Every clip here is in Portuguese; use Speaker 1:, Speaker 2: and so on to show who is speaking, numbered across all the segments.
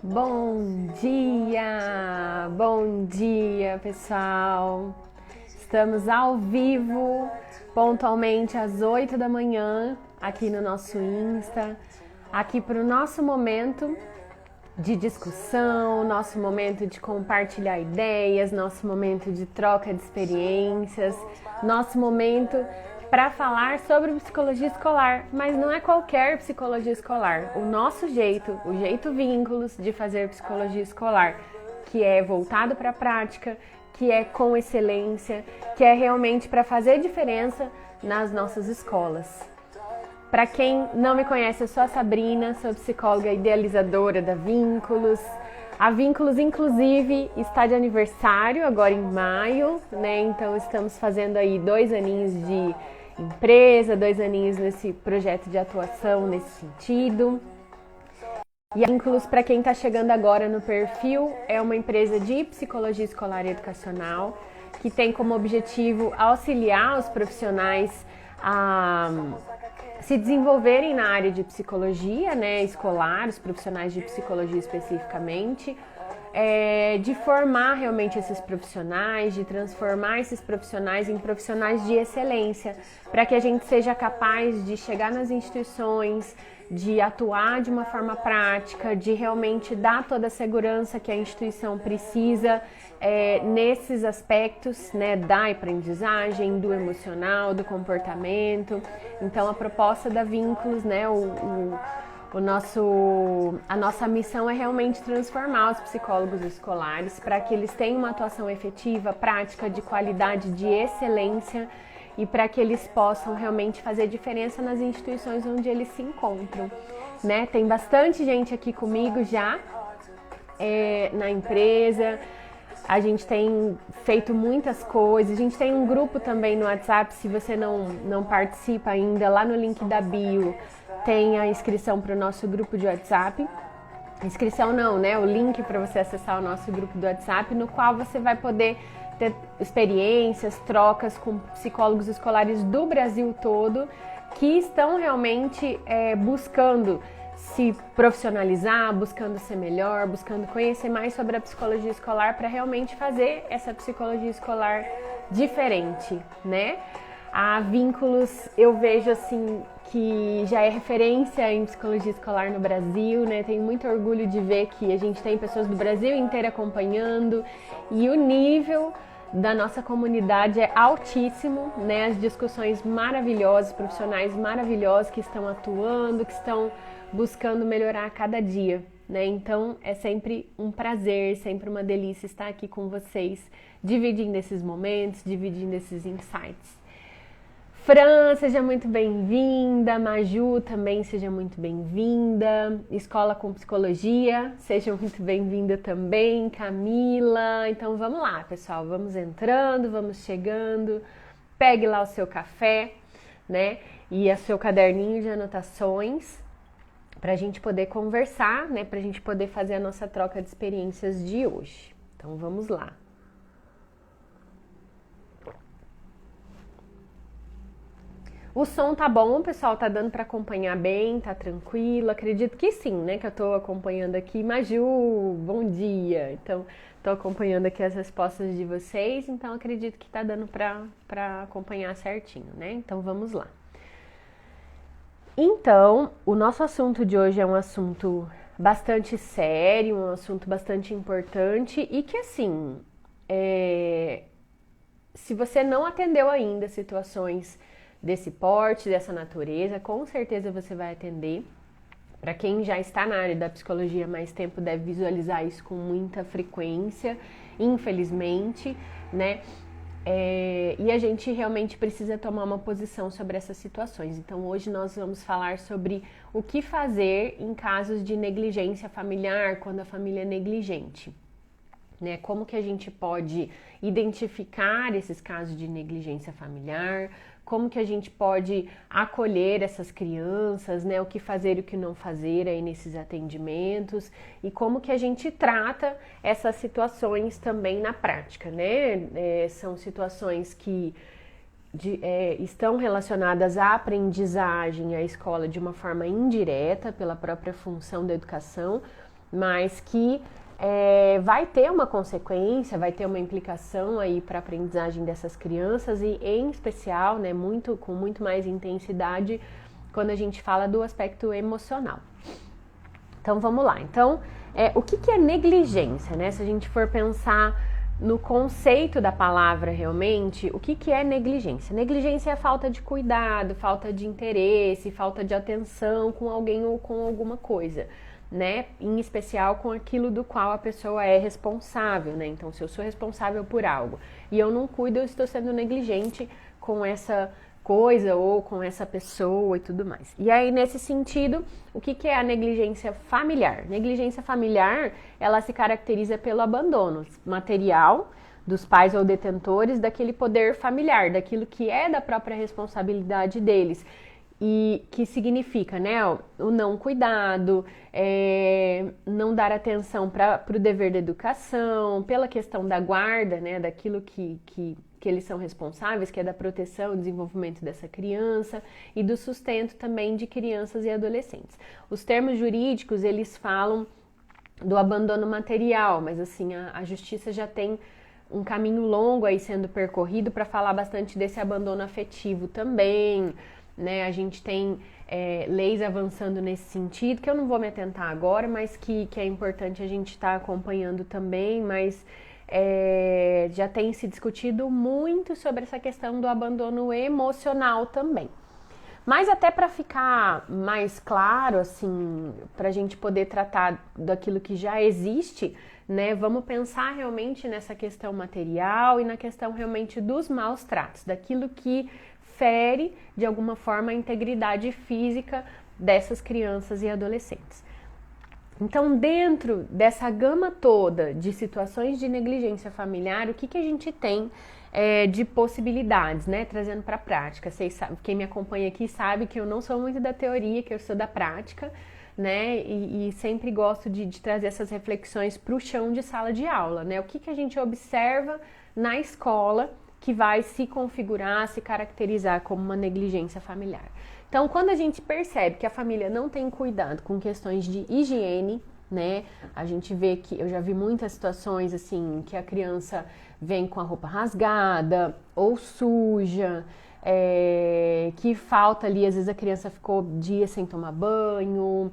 Speaker 1: Bom dia pessoal, estamos ao vivo, pontualmente às 8 da manhã, aqui no nosso Insta, aqui para o nosso momento de discussão, nosso momento de compartilhar ideias, nosso momento de troca de experiências, nosso momento para falar sobre psicologia escolar, mas não é qualquer psicologia escolar, o nosso jeito, o jeito Vínculos de fazer psicologia escolar, que é voltado para a prática, que é com excelência, que é realmente para fazer diferença nas nossas escolas. Para quem não me conhece, eu sou a Sabrina, sou psicóloga idealizadora da Vínculos. A Vínculos, inclusive, está de aniversário agora em maio, né? Então estamos fazendo aí 2 aninhos de empresa, 2 aninhos nesse projeto de atuação nesse sentido. E a Vínculos, para quem está chegando agora no perfil, é uma empresa de psicologia escolar e educacional que tem como objetivo auxiliar os profissionais a se desenvolverem na área de psicologia, né, escolar, os profissionais de psicologia especificamente, de formar realmente esses profissionais, de transformar esses profissionais em profissionais de excelência, para que a gente seja capaz de chegar nas instituições, de atuar de uma forma prática, de realmente dar toda a segurança que a instituição precisa nesses aspectos, né, da aprendizagem, do emocional, do comportamento. Então a proposta da Vínculos, né, a nossa missão é realmente transformar os psicólogos escolares para que eles tenham uma atuação efetiva, prática, de qualidade, de excelência e para que eles possam realmente fazer diferença nas instituições onde eles se encontram, né? Tem bastante gente aqui comigo já na empresa, a gente tem feito muitas coisas, a gente tem um grupo também no WhatsApp, se você não participa ainda, lá no link da bio tem a inscrição para o nosso grupo de WhatsApp. Inscrição não, né? O link para você acessar o nosso grupo do WhatsApp, no qual você vai poder ter experiências, trocas com psicólogos escolares do Brasil todo, que estão realmente buscando se profissionalizar, buscando ser melhor, buscando conhecer mais sobre a psicologia escolar para realmente fazer essa psicologia escolar diferente, né? A Vínculos, eu vejo assim que já é referência em psicologia escolar no Brasil, né? Tenho muito orgulho de ver que a gente tem pessoas do Brasil inteiro acompanhando e o nível da nossa comunidade é altíssimo, né? As discussões maravilhosas, profissionais maravilhosos que estão atuando, que estão buscando melhorar a cada dia, né? Então é sempre um prazer, sempre uma delícia estar aqui com vocês, dividindo esses momentos, dividindo esses insights. Fran, seja muito bem-vinda, Maju também seja muito bem-vinda, Escola com Psicologia, seja muito bem-vinda também, Camila. Então vamos lá, pessoal, vamos entrando, vamos chegando, pegue lá o seu café, né, e o seu caderninho de anotações, para a gente poder conversar, né, para a gente poder fazer a nossa troca de experiências de hoje. Então vamos lá. O som tá bom, pessoal, tá dando para acompanhar bem, tá tranquilo? Acredito que sim, né, que eu tô acompanhando aqui. Maju, bom dia! Então, tô acompanhando aqui as respostas de vocês, então acredito que tá dando para acompanhar certinho, né? Então, vamos lá. Então, o nosso assunto de hoje é um assunto bastante sério, um assunto bastante importante e que, assim, se você não atendeu ainda situações desse porte, dessa natureza, com certeza você vai atender. Para quem já está na área da psicologia há mais tempo, deve visualizar isso com muita frequência, infelizmente, né? E a gente realmente precisa tomar uma posição sobre essas situações. Então hoje nós vamos falar sobre o que fazer em casos de negligência familiar, quando a família é negligente, né? Como que a gente pode identificar esses casos de negligência familiar, como que a gente pode acolher essas crianças, né? O que fazer e o que não fazer aí nesses atendimentos e como que a gente trata essas situações também na prática, né? São situações que estão relacionadas à aprendizagem, à escola de uma forma indireta, pela própria função da educação, mas que vai ter uma consequência, vai ter uma implicação aí para a aprendizagem dessas crianças e, em especial, né, com muito mais intensidade quando a gente fala do aspecto emocional. Então, vamos lá. Então, o que é negligência, né? Se a gente for pensar no conceito da palavra realmente, o que é negligência? Negligência é a falta de cuidado, falta de interesse, falta de atenção com alguém ou com alguma coisa, né? Em especial com aquilo do qual a pessoa é responsável, né? Então, se eu sou responsável por algo e eu não cuido, eu estou sendo negligente com essa coisa ou com essa pessoa e tudo mais. E aí, nesse sentido, o que é a negligência familiar? Negligência familiar, ela se caracteriza pelo abandono material dos pais ou detentores daquele poder familiar, daquilo que é da própria responsabilidade deles. E que significa, né, o não cuidado, não dar atenção para o dever da educação, pela questão da guarda, né, daquilo que eles são responsáveis, que é da proteção e desenvolvimento dessa criança e do sustento também de crianças e adolescentes. Os termos jurídicos, eles falam do abandono material, mas assim, a justiça já tem um caminho longo aí sendo percorrido para falar bastante desse abandono afetivo também, né? A gente tem leis avançando nesse sentido, que eu não vou me atentar agora, mas que é importante a gente estar acompanhando também, mas já tem se discutido muito sobre essa questão do abandono emocional também. Mas até para ficar mais claro, assim, para a gente poder tratar daquilo que já existe, né? Vamos pensar realmente nessa questão material e na questão realmente dos maus tratos, daquilo que fere de alguma forma a integridade física dessas crianças e adolescentes. Então, dentro dessa gama toda de situações de negligência familiar, o que a gente tem de possibilidades, né? Trazendo para a prática. Vocês sabem, quem me acompanha aqui sabe que eu não sou muito da teoria, que eu sou da prática, né? E sempre gosto de trazer essas reflexões para o chão de sala de aula, né? O que a gente observa na escola que vai se configurar, se caracterizar como uma negligência familiar. Então, quando a gente percebe que a família não tem cuidado com questões de higiene, né? A gente vê que eu já vi muitas situações assim que a criança vem com a roupa rasgada ou suja, que falta ali, às vezes a criança ficou dias sem tomar banho,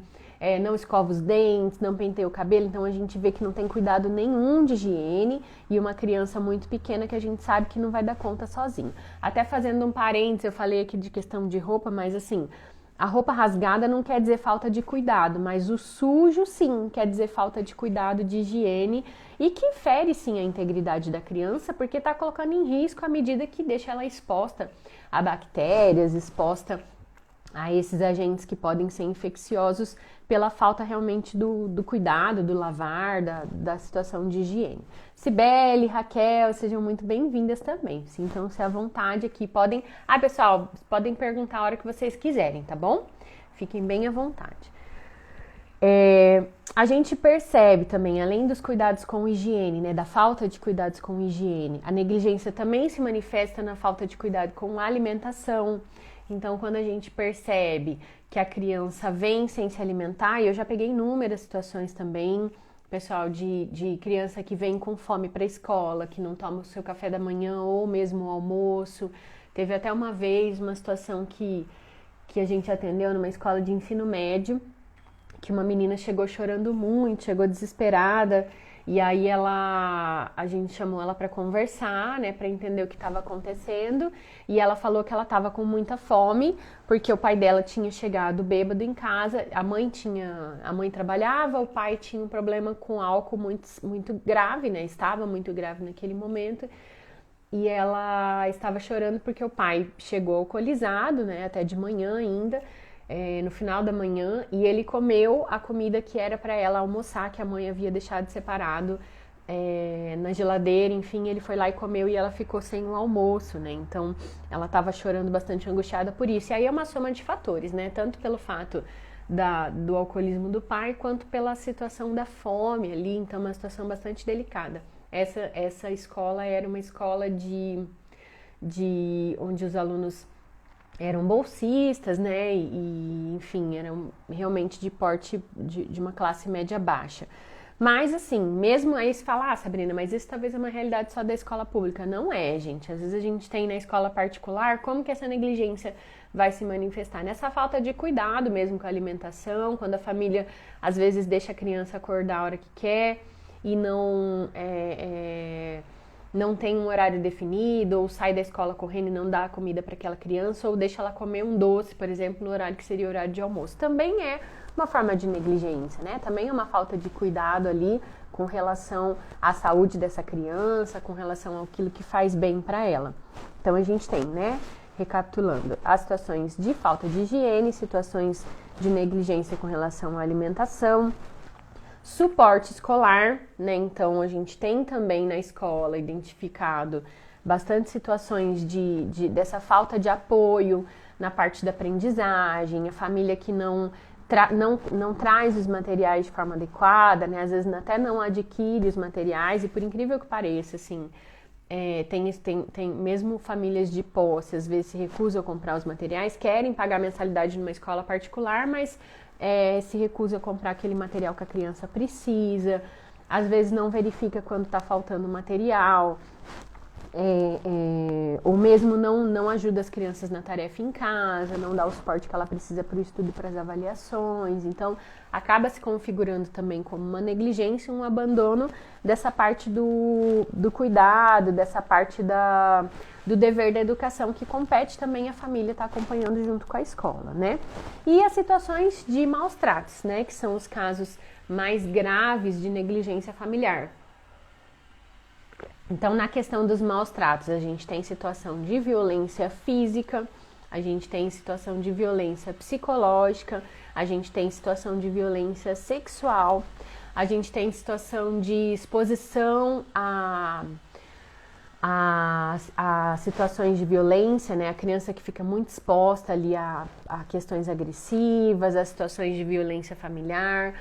Speaker 1: não escova os dentes, não penteia o cabelo, então a gente vê que não tem cuidado nenhum de higiene e uma criança muito pequena que a gente sabe que não vai dar conta sozinha. Até fazendo um parênteses, eu falei aqui de questão de roupa, mas assim, a roupa rasgada não quer dizer falta de cuidado, mas o sujo sim quer dizer falta de cuidado, de higiene e que fere sim a integridade da criança porque está colocando em risco à medida que deixa ela exposta a bactérias, exposta a esses agentes que podem ser infecciosos pela falta realmente do cuidado, do lavar, da situação de higiene. Cibele, Raquel, sejam muito bem-vindas também. Sintam-se à vontade aqui. Pessoal, podem perguntar a hora que vocês quiserem, tá bom? Fiquem bem à vontade. A gente percebe também, além dos cuidados com higiene, né, da falta de cuidados com higiene, a negligência também se manifesta na falta de cuidado com alimentação. Então, quando a gente percebe que a criança vem sem se alimentar, e eu já peguei inúmeras situações também, pessoal, de criança que vem com fome para a escola, que não toma o seu café da manhã ou mesmo o almoço. Teve até uma vez uma situação que a gente atendeu numa escola de ensino médio, que uma menina chegou chorando muito, chegou desesperada, e aí a gente chamou ela para conversar, né, para entender o que estava acontecendo, e ela falou que ela estava com muita fome, porque o pai dela tinha chegado bêbado em casa, a mãe trabalhava, o pai tinha um problema com álcool muito, muito grave, né, estava muito grave naquele momento, e ela estava chorando porque o pai chegou alcoolizado, né, até de manhã ainda, no final da manhã, e ele comeu a comida que era para ela almoçar, que a mãe havia deixado separado na geladeira, enfim, ele foi lá e comeu e ela ficou sem o almoço, né? Então, ela estava chorando bastante angustiada por isso. E aí é uma soma de fatores, né? Tanto pelo fato do alcoolismo do pai, quanto pela situação da fome ali, então uma situação bastante delicada. Essa escola era uma escola onde os alunos eram bolsistas, né? Enfim, eram realmente de porte de uma classe média baixa. Mas assim, mesmo aí se falar, Sabrina, mas isso talvez é uma realidade só da escola pública. Não é, gente. Às vezes a gente tem na escola particular, como que essa negligência vai se manifestar? Nessa falta de cuidado mesmo com a alimentação, quando a família às vezes deixa a criança acordar a hora que quer e não tem um horário definido, ou sai da escola correndo e não dá a comida para aquela criança, ou deixa ela comer um doce, por exemplo, no horário que seria o horário de almoço. Também é uma forma de negligência, né? Também é uma falta de cuidado ali com relação à saúde dessa criança, com relação àquilo que faz bem para ela. Então a gente tem, né? Recapitulando, as situações de falta de higiene, situações de negligência com relação à alimentação, suporte escolar, né? Então a gente tem também na escola identificado bastante situações dessa falta de apoio na parte da aprendizagem, a família que não traz os materiais de forma adequada, né? Às vezes até não adquire os materiais, e por incrível que pareça, assim, tem mesmo famílias de posse, às vezes se recusam a comprar os materiais, querem pagar mensalidade numa escola particular, mas se recusa a comprar aquele material que a criança precisa, às vezes não verifica quando está faltando material, ou mesmo não ajuda as crianças na tarefa em casa, não dá o suporte que ela precisa para o estudo e para as avaliações. Então, acaba se configurando também como uma negligência, um abandono dessa parte do cuidado, dessa parte do dever da educação, que compete também a família estar acompanhando junto com a escola, né? E as situações de maus tratos, né? Que são os casos mais graves de negligência familiar. Então, na questão dos maus tratos, a gente tem situação de violência física, a gente tem situação de violência psicológica, a gente tem situação de violência sexual, a gente tem situação de exposição a situações de violência, né? A criança que fica muito exposta ali a questões agressivas, a situações de violência familiar,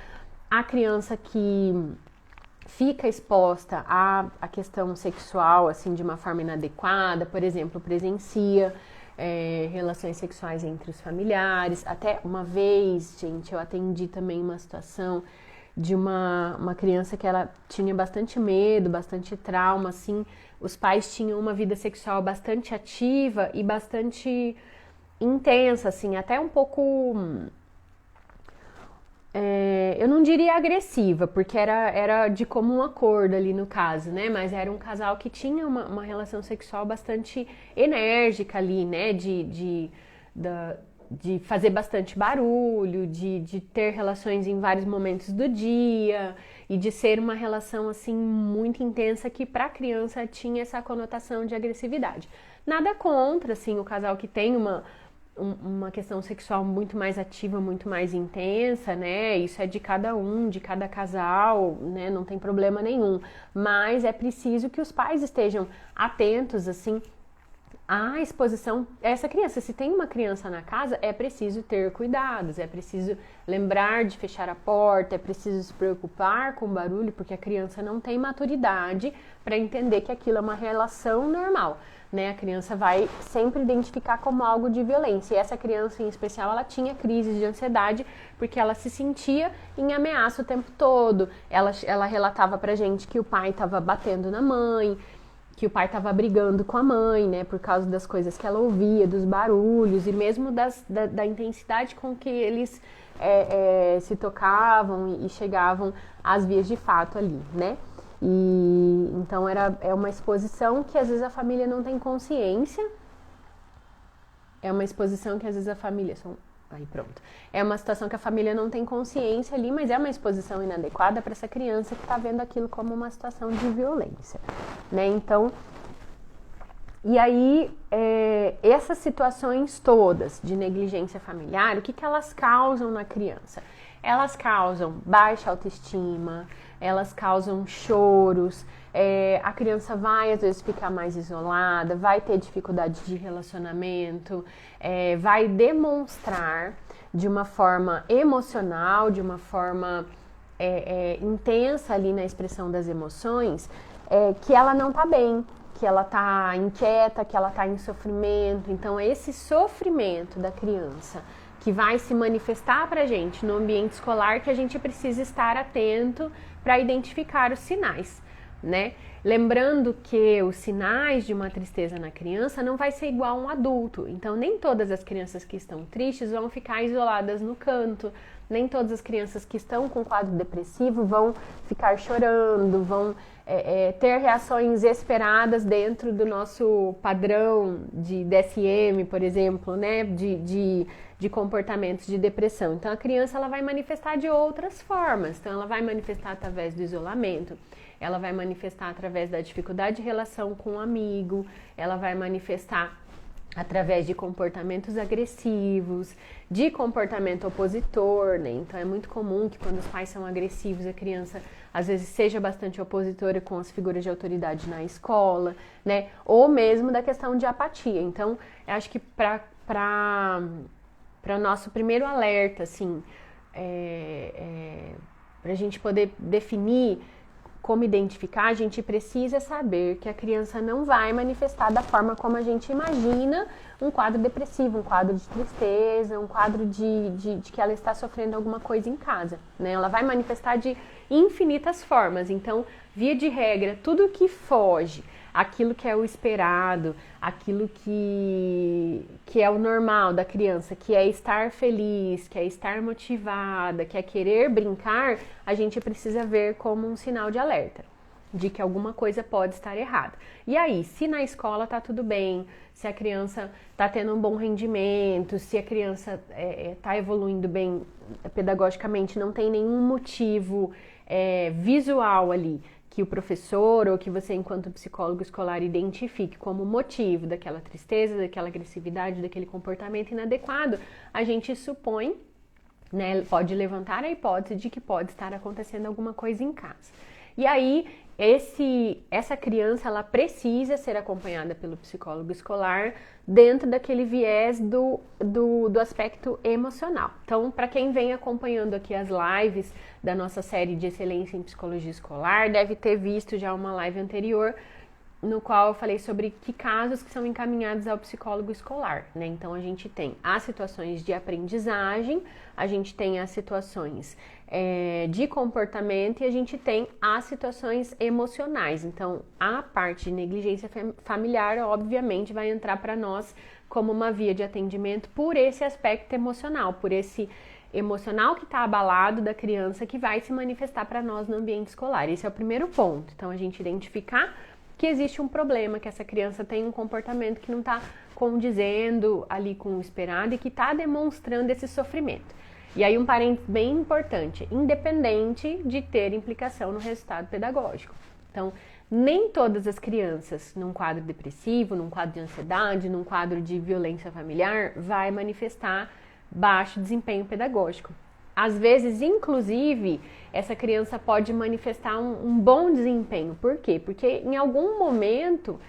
Speaker 1: a criança que fica exposta à questão sexual, assim, de uma forma inadequada, por exemplo, presencia relações sexuais entre os familiares. Até uma vez, gente, eu atendi também uma situação de uma criança que ela tinha bastante medo, bastante trauma, assim. Os pais tinham uma vida sexual bastante ativa e bastante intensa, assim, até um pouco... eu não diria agressiva, porque era de comum acordo ali no caso, né? Mas era um casal que tinha uma relação sexual bastante enérgica ali, né? De fazer bastante barulho, de ter relações em vários momentos do dia e de ser uma relação assim muito intensa que para a criança tinha essa conotação de agressividade. Nada contra, assim, o casal que tem uma questão sexual muito mais ativa, muito mais intensa, né? Isso é de cada um, de cada casal, né? Não tem problema nenhum. Mas é preciso que os pais estejam atentos, assim, à exposição a essa criança. Se tem uma criança na casa, é preciso ter cuidados, é preciso lembrar de fechar a porta, é preciso se preocupar com o barulho, porque a criança não tem maturidade para entender que aquilo é uma relação normal. Né, a criança vai sempre identificar como algo de violência. E essa criança em especial, ela tinha crises de ansiedade porque ela se sentia em ameaça o tempo todo. Ela relatava pra gente que o pai estava batendo na mãe, que o pai estava brigando com a mãe, né, por causa das coisas que ela ouvia, dos barulhos e mesmo da intensidade com que eles se tocavam e chegavam às vias de fato ali, né. E então é uma exposição que às vezes a família não tem consciência. É uma exposição que às vezes a família aí pronto. É uma situação que a família não tem consciência ali, mas é uma exposição inadequada para essa criança que está vendo aquilo como uma situação de violência, né? Então, e aí essas situações todas de negligência familiar, o que elas causam na criança? Elas causam baixa autoestima, elas causam choros, a criança vai às vezes ficar mais isolada, vai ter dificuldade de relacionamento, vai demonstrar de uma forma emocional, de uma forma intensa ali na expressão das emoções, que ela não tá bem, que ela tá inquieta, que ela tá em sofrimento. Então, esse sofrimento da criança que vai se manifestar pra gente no ambiente escolar, que a gente precisa estar atento para identificar os sinais, né? Lembrando que os sinais de uma tristeza na criança não vai ser igual a um adulto. Então, nem todas as crianças que estão tristes vão ficar isoladas no canto, nem todas as crianças que estão com quadro depressivo vão ficar chorando, vão ter reações esperadas dentro do nosso padrão de DSM, por exemplo, né? De comportamentos de depressão. Então, a criança ela vai manifestar de outras formas. Então, ela vai manifestar através do isolamento, ela vai manifestar através da dificuldade de relação com o amigo, ela vai manifestar através de comportamentos agressivos, de comportamento opositor, né? Então é muito comum que quando os pais são agressivos, a criança às vezes seja bastante opositora com as figuras de autoridade na escola, né? Ou mesmo da questão de apatia. Então, eu acho que para o nosso primeiro alerta, assim, para a gente poder definir como identificar, a gente precisa saber que a criança não vai manifestar da forma como a gente imagina um quadro depressivo, um quadro de tristeza, um quadro de que ela está sofrendo alguma coisa em casa, né? Ela vai manifestar de infinitas formas. Então, via de regra, tudo que foge aquilo que é o esperado, aquilo que é o normal da criança, que é estar feliz, que é estar motivada, que é querer brincar, a gente precisa ver como um sinal de alerta, de que alguma coisa pode estar errada. E aí, se na escola tá tudo bem, se a criança tá tendo um bom rendimento, se a criança tá evoluindo bem pedagogicamente, não tem nenhum motivo visual ali, que o professor ou que você, enquanto psicólogo escolar, identifique como motivo daquela tristeza, daquela agressividade, daquele comportamento inadequado, a gente supõe, né, pode levantar a hipótese de que pode estar acontecendo alguma coisa em casa. E aí, essa criança, ela precisa ser acompanhada pelo psicólogo escolar dentro daquele viés do aspecto emocional. Então, para quem vem acompanhando aqui as lives da nossa série de excelência em psicologia escolar, deve ter visto já uma live anterior no qual eu falei sobre que casos que são encaminhados ao psicólogo escolar, né? Então, a gente tem as situações de aprendizagem, a gente tem as situações de comportamento e a gente tem as situações emocionais. Então, a parte de negligência familiar, obviamente, vai entrar para nós como uma via de atendimento por esse aspecto emocional, por esse emocional que está abalado da criança que vai se manifestar para nós no ambiente escolar. Esse é o primeiro ponto. Então, a gente identificar que existe um problema, que essa criança tem um comportamento que não está condizendo ali com o esperado e que está demonstrando esse sofrimento. E aí um parênteses bem importante, independente de ter implicação no resultado pedagógico. Então, nem todas as crianças num quadro depressivo, num quadro de ansiedade, num quadro de violência familiar, vai manifestar baixo desempenho pedagógico. Às vezes, inclusive, essa criança pode manifestar um bom desempenho. Por quê? Porque em algum momento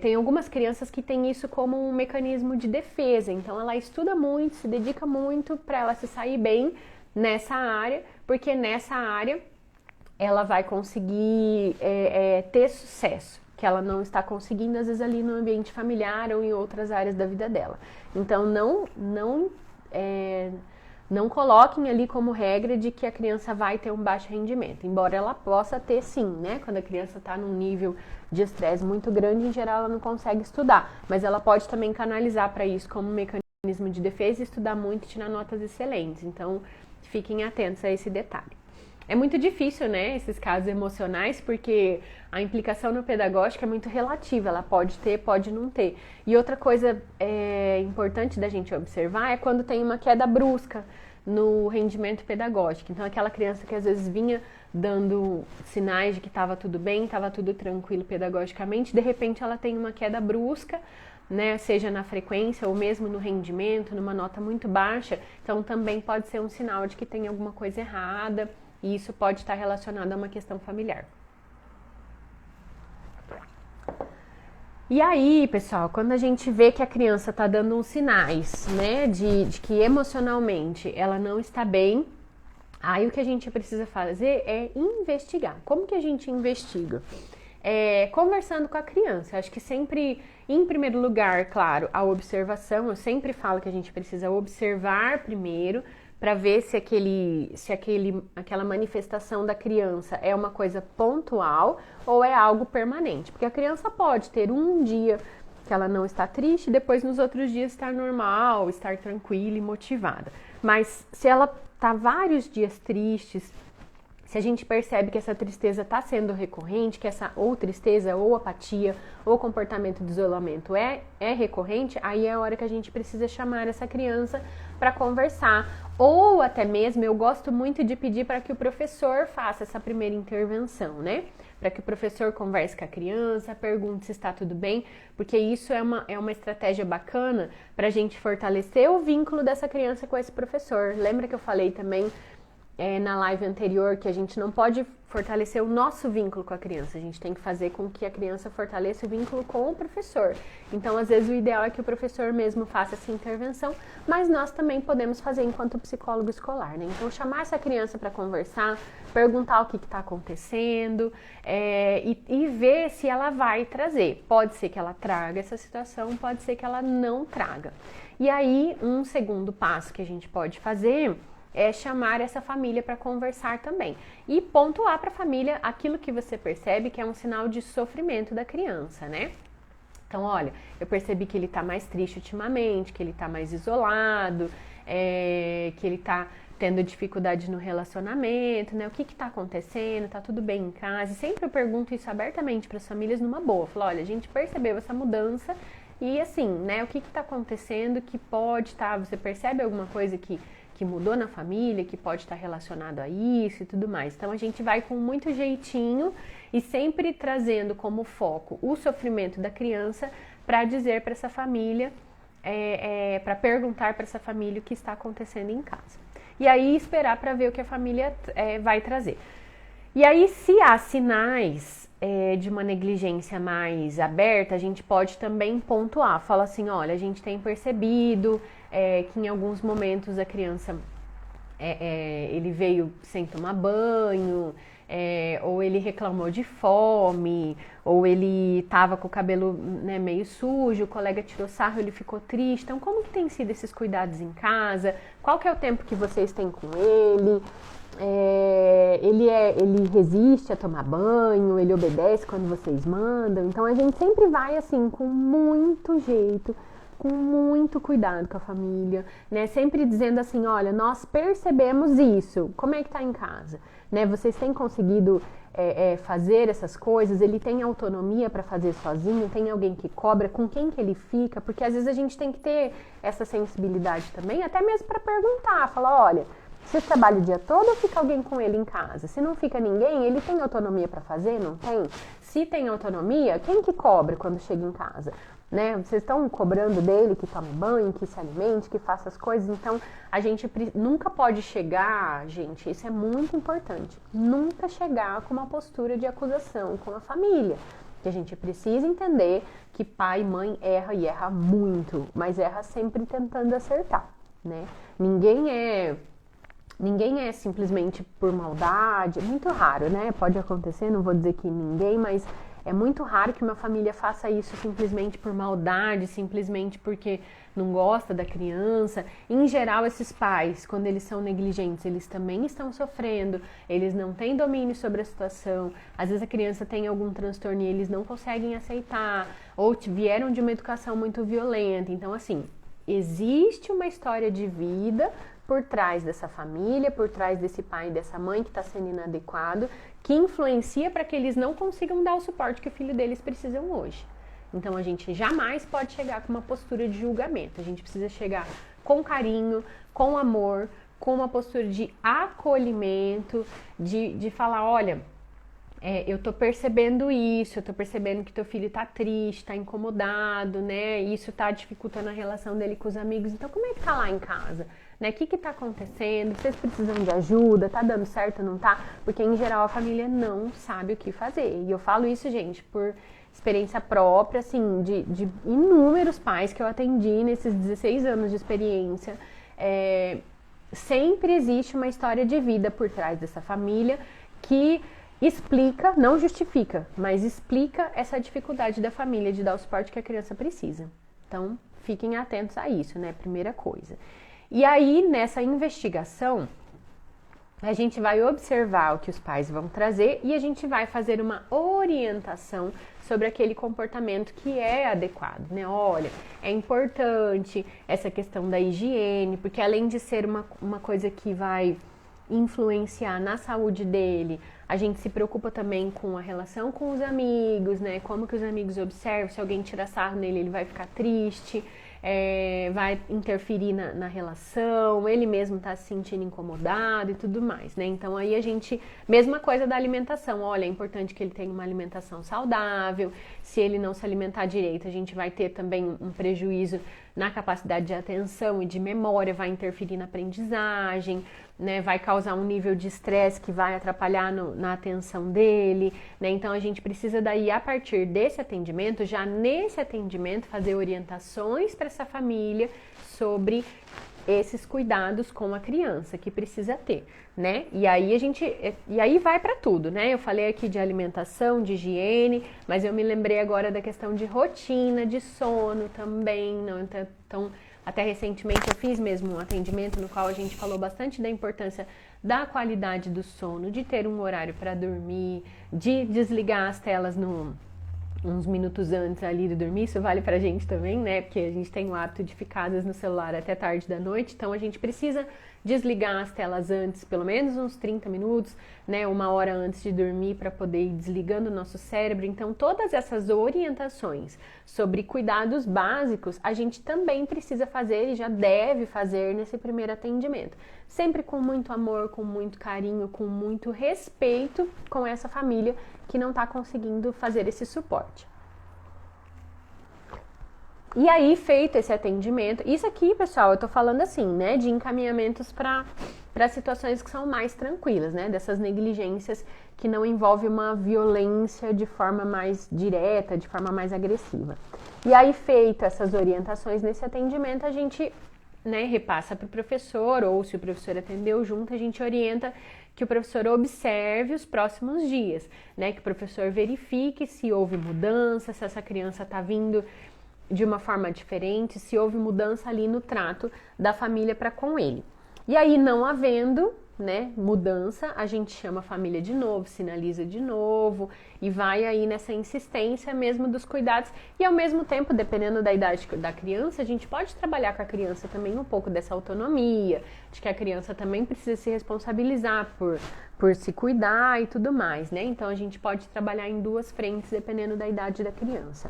Speaker 1: tem algumas crianças que têm isso como um mecanismo de defesa. Então, ela estuda muito, se dedica muito para ela se sair bem nessa área, porque nessa área ela vai conseguir ter sucesso, que ela não está conseguindo, às vezes, ali no ambiente familiar ou em outras áreas da vida dela. Então, não coloquem ali como regra de que a criança vai ter um baixo rendimento, embora ela possa ter sim, né? Quando a criança está num nível de estresse muito grande, em geral ela não consegue estudar, mas ela pode também canalizar para isso como um mecanismo de defesa e estudar muito e tirar notas excelentes. Então, fiquem atentos a esse detalhe. É muito difícil, né, esses casos emocionais, porque a implicação no pedagógico é muito relativa, ela pode ter, pode não ter. E outra coisa importante da gente observar é quando tem uma queda brusca no rendimento pedagógico. Então, aquela criança que às vezes vinha dando sinais de que estava tudo bem, estava tudo tranquilo pedagogicamente, de repente ela tem uma queda brusca, né, seja na frequência ou mesmo no rendimento, numa nota muito baixa. Então, também pode ser um sinal de que tem alguma coisa errada. E isso pode estar relacionado a uma questão familiar. E aí, pessoal, quando a gente vê que a criança está dando uns sinais, né, de que emocionalmente ela não está bem, aí o que a gente precisa fazer é investigar. Como que a gente investiga? conversando com a criança. Eu acho que sempre, em primeiro lugar, claro, a observação. Eu sempre falo que a gente precisa observar primeiro para ver se aquela manifestação da criança é uma coisa pontual ou é algo permanente. Porque a criança pode ter um dia que ela não está triste, depois nos outros dias estar normal, estar tranquila e motivada. Mas se ela está vários dias tristes, se a gente percebe que essa tristeza está sendo recorrente, que essa ou tristeza, ou apatia, ou comportamento de isolamento é recorrente, aí é a hora que a gente precisa chamar essa criança para conversar. Ou até mesmo, eu gosto muito de pedir para que o professor faça essa primeira intervenção, né? Para que o professor converse com a criança, pergunte se está tudo bem, porque isso é uma estratégia bacana para a gente fortalecer o vínculo dessa criança com esse professor. Lembra que eu falei também na live anterior que a gente não pode fortalecer o nosso vínculo com a criança, a gente tem que fazer com que a criança fortaleça o vínculo com o professor. Então, às vezes, o ideal é que o professor mesmo faça essa intervenção, mas nós também podemos fazer enquanto psicólogo escolar, né? Então, chamar essa criança para conversar, perguntar o que está acontecendo e ver se ela vai trazer. Pode ser que ela traga essa situação, pode ser que ela não traga. E aí, um segundo passo que a gente pode fazer é chamar essa família para conversar também. E pontuar para a família aquilo que você percebe que é um sinal de sofrimento da criança, né? Então, olha, eu percebi que ele tá mais triste ultimamente, que ele tá mais isolado, que ele tá tendo dificuldade no relacionamento, né? O que tá acontecendo? Tá tudo bem em casa? E sempre eu pergunto isso abertamente para as famílias numa boa. Eu falo, olha, a gente percebeu essa mudança e assim, né? O que tá acontecendo que pode estar... Você percebe alguma coisa que mudou na família, que pode estar relacionado a isso e tudo mais. Então, a gente vai com muito jeitinho e sempre trazendo como foco o sofrimento da criança para dizer para essa família, para perguntar para essa família o que está acontecendo em casa. E aí, esperar para ver o que a família vai trazer. E aí, se há sinais de uma negligência mais aberta, a gente pode também pontuar. Fala assim, olha, a gente tem percebido que em alguns momentos a criança, ele veio sem tomar banho, ou ele reclamou de fome, ou ele estava com o cabelo, né, meio sujo, o colega tirou sarro, ele ficou triste. Então, como que tem sido esses cuidados em casa? Qual que é o tempo que vocês têm com ele? Ele resiste a tomar banho, ele obedece quando vocês mandam. Então a gente sempre vai assim com muito jeito, com muito cuidado com a família, né? Sempre dizendo assim, olha, nós percebemos isso, como é que tá em casa, né? Vocês têm conseguido fazer essas coisas? Ele tem autonomia para fazer sozinho? Tem alguém que cobra? Com quem que ele fica? Porque às vezes a gente tem que ter essa sensibilidade também, até mesmo para perguntar, falar, olha, você trabalha o dia todo ou fica alguém com ele em casa? Se não fica ninguém, ele tem autonomia para fazer? Não tem? Se tem autonomia, quem que cobra quando chega em casa? Né? Vocês estão cobrando dele que tome banho, que se alimente, que faça as coisas. Então, a gente nunca pode chegar, gente, isso é muito importante, nunca chegar com uma postura de acusação com a família. Que a gente precisa entender que pai e mãe erra e erra muito, mas erra sempre tentando acertar, né? Ninguém é simplesmente por maldade, é muito raro, né? Pode acontecer, não vou dizer que ninguém, mas é muito raro que uma família faça isso simplesmente por maldade, simplesmente porque não gosta da criança. Em geral, esses pais, quando eles são negligentes, eles também estão sofrendo, eles não têm domínio sobre a situação. Às vezes a criança tem algum transtorno e eles não conseguem aceitar, ou vieram de uma educação muito violenta. Então, assim, existe uma história de vida por trás dessa família, por trás desse pai e dessa mãe que está sendo inadequado, que influencia para que eles não consigam dar o suporte que o filho deles precisam hoje. Então a gente jamais pode chegar com uma postura de julgamento, a gente precisa chegar com carinho, com amor, com uma postura de acolhimento, de falar, olha, eu tô percebendo isso, eu tô percebendo que teu filho tá triste, tá incomodado, né? Isso tá dificultando a relação dele com os amigos. Então, como é que tá lá em casa? Né? O que tá acontecendo? Vocês precisam de ajuda? Tá dando certo ou não tá? Porque, em geral, a família não sabe o que fazer. E eu falo isso, gente, por experiência própria, assim, de inúmeros pais que eu atendi nesses 16 anos de experiência. Sempre existe uma história de vida por trás dessa família que explica, não justifica, mas explica essa dificuldade da família de dar o suporte que a criança precisa. Então, fiquem atentos a isso, né? Primeira coisa. E aí, nessa investigação, a gente vai observar o que os pais vão trazer e a gente vai fazer uma orientação sobre aquele comportamento que é adequado, né? Olha, é importante essa questão da higiene, porque além de ser uma coisa que vai influenciar na saúde dele, a gente se preocupa também com a relação com os amigos, né? Como que os amigos observam, se alguém tira sarro nele, ele vai ficar triste, vai interferir na relação, ele mesmo tá se sentindo incomodado e tudo mais, né? Então aí a gente, mesma coisa da alimentação, olha, é importante que ele tenha uma alimentação saudável, se ele não se alimentar direito, a gente vai ter também um prejuízo na capacidade de atenção e de memória, vai interferir na aprendizagem, né, vai causar um nível de estresse que vai atrapalhar na atenção dele, né? Então a gente precisa daí, a partir desse atendimento, já nesse atendimento, fazer orientações para essa família sobre esses cuidados com a criança que precisa ter, né? E aí vai para tudo, né? Eu falei aqui de alimentação, de higiene, mas eu me lembrei agora da questão de rotina, de sono também, não? Então, até recentemente eu fiz mesmo um atendimento no qual a gente falou bastante da importância da qualidade do sono, de ter um horário para dormir, de desligar as telas uns minutos antes ali de dormir. Isso vale pra gente também, né? Porque a gente tem o hábito de ficar às vezes no celular até tarde da noite, então a gente precisa desligar as telas antes, pelo menos uns 30 minutos, né? Uma hora antes de dormir, para poder ir desligando o nosso cérebro. Então, todas essas orientações sobre cuidados básicos, a gente também precisa fazer e já deve fazer nesse primeiro atendimento. Sempre com muito amor, com muito carinho, com muito respeito com essa família que não está conseguindo fazer esse suporte. E aí, feito esse atendimento, isso aqui, pessoal, eu tô falando assim, né, de encaminhamentos para situações que são mais tranquilas, né, dessas negligências que não envolvem uma violência de forma mais direta, de forma mais agressiva. E aí, feito essas orientações nesse atendimento, a gente, né, repassa para o professor, ou se o professor atendeu junto, a gente orienta que o professor observe os próximos dias, né, que o professor verifique se houve mudança, se essa criança está vindo de uma forma diferente, se houve mudança ali no trato da família para com ele. E aí, não havendo, né, mudança, a gente chama a família de novo, sinaliza de novo e vai aí nessa insistência mesmo dos cuidados. E ao mesmo tempo, dependendo da idade da criança, a gente pode trabalhar com a criança também um pouco dessa autonomia, de que a criança também precisa se responsabilizar por se cuidar e tudo mais, né? Então a gente pode trabalhar em duas frentes dependendo da idade da criança.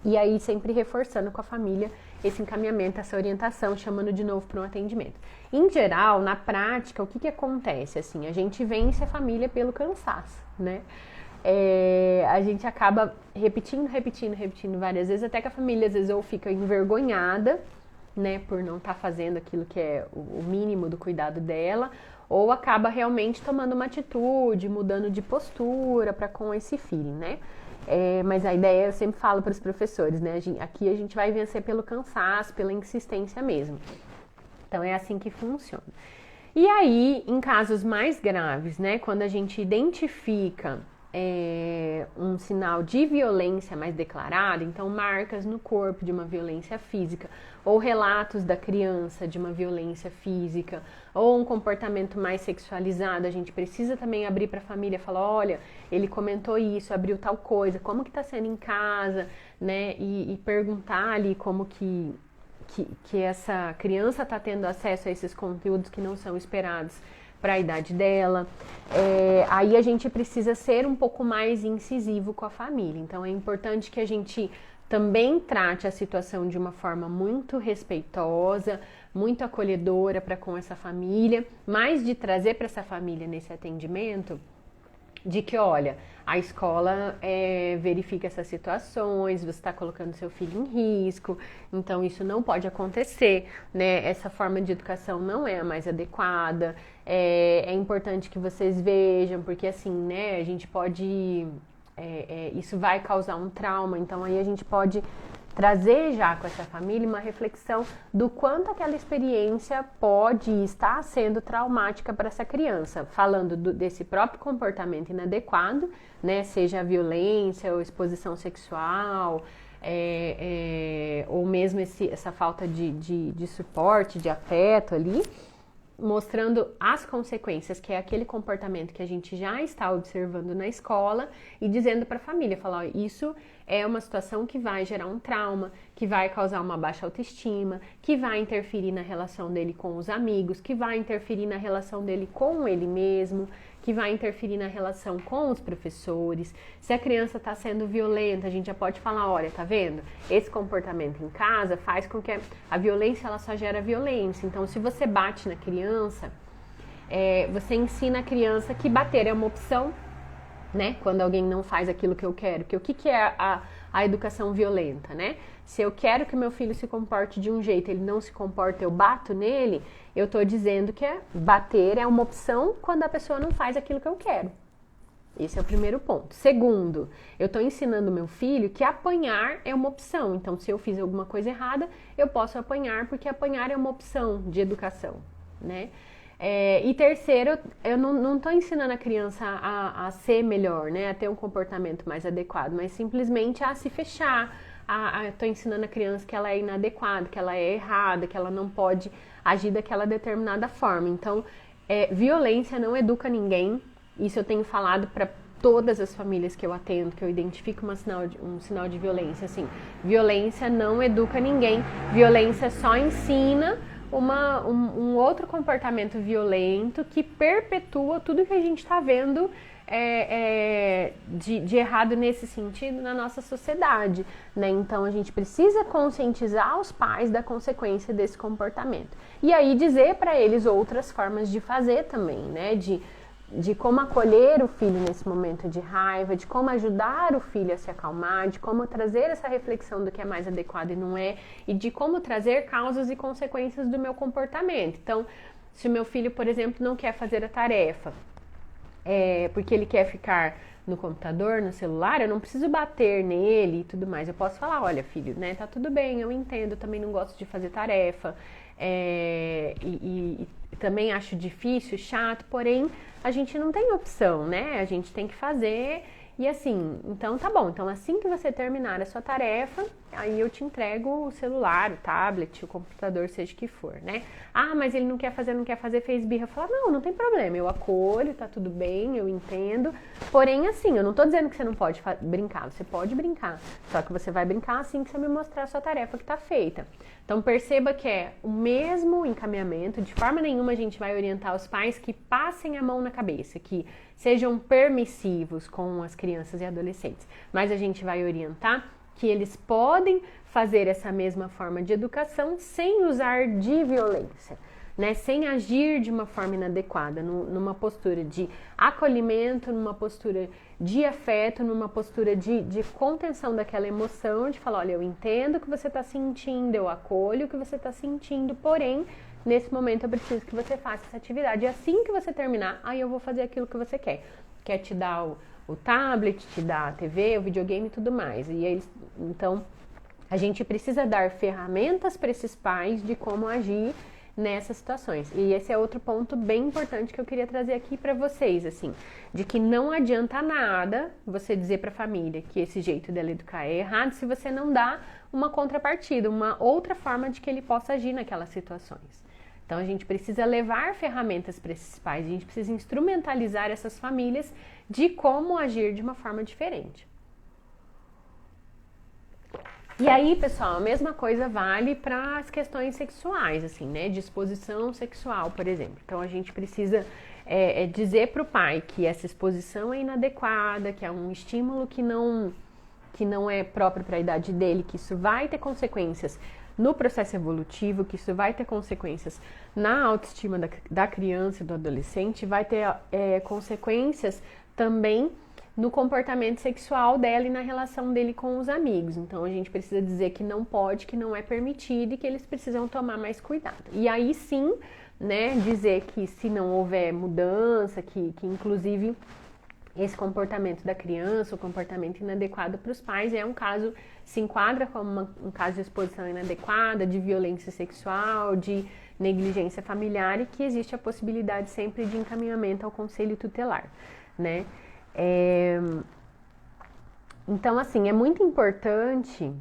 Speaker 1: E aí sempre reforçando com a família esse encaminhamento, essa orientação, chamando de novo para um atendimento. Em geral, na prática, o que acontece? Assim, a gente vence a família pelo cansaço, né? A gente acaba repetindo várias vezes, até que a família às vezes ou fica envergonhada, né, por não estar fazendo aquilo que é o mínimo do cuidado dela, ou acaba realmente tomando uma atitude, mudando de postura para com esse filho, né? Mas a ideia, eu sempre falo para os professores, né? Aqui a gente vai vencer pelo cansaço, pela insistência mesmo. Então é assim que funciona. E aí, em casos mais graves, né? Quando a gente identifica um sinal de violência mais declarado, então marcas no corpo de uma violência física, ou relatos da criança de uma violência física, ou um comportamento mais sexualizado, a gente precisa também abrir para a família, falar, olha, ele comentou isso, abriu tal coisa, como que tá sendo em casa, né, e perguntar ali como que essa criança tá tendo acesso a esses conteúdos que não são esperados para a idade dela. Aí a gente precisa ser um pouco mais incisivo com a família. Então é importante que a gente também trate a situação de uma forma muito respeitosa, muito acolhedora para com essa família, mas de trazer para essa família nesse atendimento de que, olha, a escola verifica essas situações, você está colocando seu filho em risco, então isso não pode acontecer, né? Essa forma de educação não é a mais adequada, é importante que vocês vejam, porque assim, né, a gente pode, isso vai causar um trauma, então aí a gente pode trazer já com essa família uma reflexão do quanto aquela experiência pode estar sendo traumática para essa criança, falando desse próprio comportamento inadequado, né, seja a violência ou exposição sexual, ou mesmo essa falta de suporte, de afeto ali, mostrando as consequências, que é aquele comportamento que a gente já está observando na escola, e dizendo para a família, falar, ó, isso é uma situação que vai gerar um trauma, que vai causar uma baixa autoestima, que vai interferir na relação dele com os amigos, que vai interferir na relação dele com ele mesmo, que vai interferir na relação com os professores. Se a criança está sendo violenta, a gente já pode falar, olha, tá vendo? Esse comportamento em casa faz com que a violência, ela só gera violência. Então, se você bate na criança, você ensina a criança que bater é uma opção, né? Quando alguém não faz aquilo que eu quero. Porque o que é a educação violenta, né? Se eu quero que meu filho se comporte de um jeito, ele não se comporta, eu bato nele, eu tô dizendo que bater é uma opção quando a pessoa não faz aquilo que eu quero. Esse é o primeiro ponto. Segundo, eu tô ensinando meu filho que apanhar é uma opção. Então, se eu fiz alguma coisa errada, eu posso apanhar, porque apanhar é uma opção de educação, né? E terceiro, eu não estou ensinando a criança a ser melhor, né, a ter um comportamento mais adequado, mas simplesmente a se fechar. Estou ensinando a criança que ela é inadequada, que ela é errada, que ela não pode agir daquela determinada forma. Então, violência não educa ninguém. Isso eu tenho falado para todas as famílias que eu atendo, que eu identifico um sinal de violência. Assim, violência não educa ninguém, violência só ensina um outro comportamento violento que perpetua tudo que a gente está vendo de errado nesse sentido na nossa sociedade, né? Então a gente precisa conscientizar os pais da consequência desse comportamento. E aí dizer para eles outras formas de fazer também, né? De como acolher o filho nesse momento de raiva, de como ajudar o filho a se acalmar, de como trazer essa reflexão do que é mais adequado e não é, e de como trazer causas e consequências do meu comportamento. Então, se o meu filho, por exemplo, não quer fazer a tarefa, porque ele quer ficar no computador, no celular, eu não preciso bater nele e tudo mais. Eu posso falar, olha, filho, né, tá tudo bem, eu entendo, eu também não gosto de fazer tarefa, e também acho difícil, chato, porém a gente não tem opção, né? A gente tem que fazer e assim, então tá bom. Então assim que você terminar a sua tarefa, aí eu te entrego o celular, o tablet, o computador, seja o que for, né? Ah, mas ele não quer fazer, fez birra. Fala, não tem problema, eu acolho, tá tudo bem, eu entendo. Porém, assim, eu não tô dizendo que você não pode brincar, você pode brincar. Só que você vai brincar assim que você me mostrar a sua tarefa que tá feita. Então perceba que é o mesmo encaminhamento, de forma nenhuma a gente vai orientar os pais que passem a mão na cabeça, que sejam permissivos com as crianças e adolescentes, mas a gente vai orientar que eles podem fazer essa mesma forma de educação sem usar de violência, né? Sem agir de uma forma inadequada, numa postura de acolhimento, numa postura de afeto, numa postura de contenção daquela emoção, de falar, olha, eu entendo o que você está sentindo, eu acolho o que você está sentindo, porém, nesse momento eu preciso que você faça essa atividade. E assim que você terminar, aí eu vou fazer aquilo que você quer. Quer te dar o tablet, te dar a TV, o videogame e tudo mais. E eles, então, a gente precisa dar ferramentas para esses pais de como agir nessas situações. E esse é outro ponto bem importante que eu queria trazer aqui para vocês, assim, de que não adianta nada você dizer para a família que esse jeito dela educar é errado se você não dá uma contrapartida, uma outra forma de que ele possa agir naquelas situações. Então a gente precisa levar ferramentas para esses pais, a gente precisa instrumentalizar essas famílias de como agir de uma forma diferente. E aí, pessoal, a mesma coisa vale para as questões sexuais, assim, né? Disposição sexual, por exemplo. Então, a gente precisa dizer para o pai que essa exposição é inadequada, que é um estímulo que não é próprio para a idade dele, que isso vai ter consequências no processo evolutivo, que isso vai ter consequências na autoestima da criança e do adolescente, vai ter consequências também no comportamento sexual dela e na relação dele com os amigos. Então a gente precisa dizer que não pode, que não é permitido e que eles precisam tomar mais cuidado. E aí sim, né, dizer que se não houver mudança, que inclusive esse comportamento da criança, o comportamento inadequado para os pais, é um caso, se enquadra como um caso de exposição inadequada, de violência sexual, de negligência familiar, e que existe a possibilidade sempre de encaminhamento ao conselho tutelar, né? Então, assim, é muito importante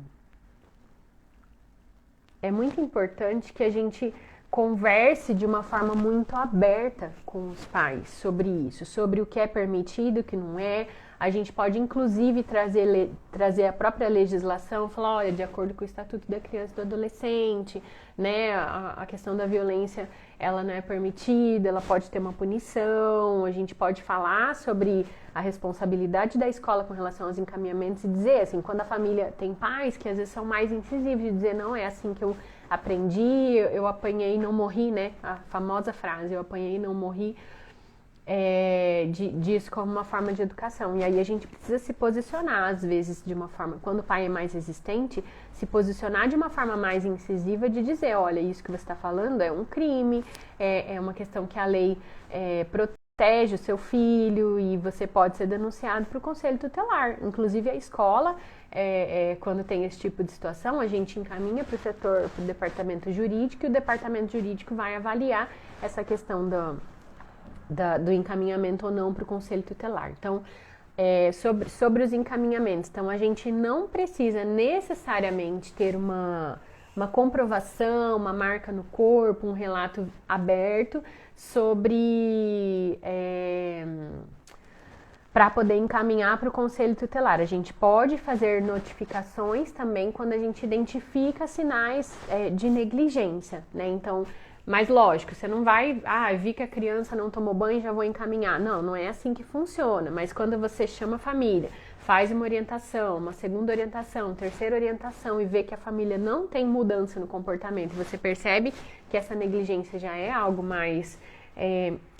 Speaker 1: que a gente converse de uma forma muito aberta com os pais sobre isso, sobre o que é permitido, o que não é. A gente pode, inclusive, trazer a própria legislação, falar, olha, de acordo com o Estatuto da Criança e do Adolescente, né, a questão da violência, ela não é permitida, ela pode ter uma punição. A gente pode falar sobre a responsabilidade da escola com relação aos encaminhamentos e dizer, assim, quando a família tem pais que às vezes são mais incisivos, de dizer, não, é assim que eu aprendi, eu apanhei e não morri, né, a famosa frase, eu apanhei e não morri, disso como uma forma de educação. E aí a gente precisa se posicionar, às vezes, de uma forma, quando o pai é mais resistente, se posicionar de uma forma mais incisiva, de dizer, olha, isso que você está falando é um crime, é uma questão que a lei protege o seu filho e você pode ser denunciado para o conselho tutelar. Inclusive a escola, quando tem esse tipo de situação, a gente encaminha para o departamento jurídico, e o departamento jurídico vai avaliar essa questão do encaminhamento ou não para o conselho tutelar. Então, sobre os encaminhamentos, então a gente não precisa necessariamente ter uma comprovação, uma marca no corpo, um relato aberto sobre para poder encaminhar para o conselho tutelar. A gente pode fazer notificações também quando a gente identifica sinais de negligência, né? Então, mas lógico, você não vai, vi que a criança não tomou banho, já vou encaminhar. Não, não é assim que funciona. Mas quando você chama a família, faz uma orientação, uma segunda orientação, terceira orientação, e vê que a família não tem mudança no comportamento, você percebe que essa negligência já é algo mais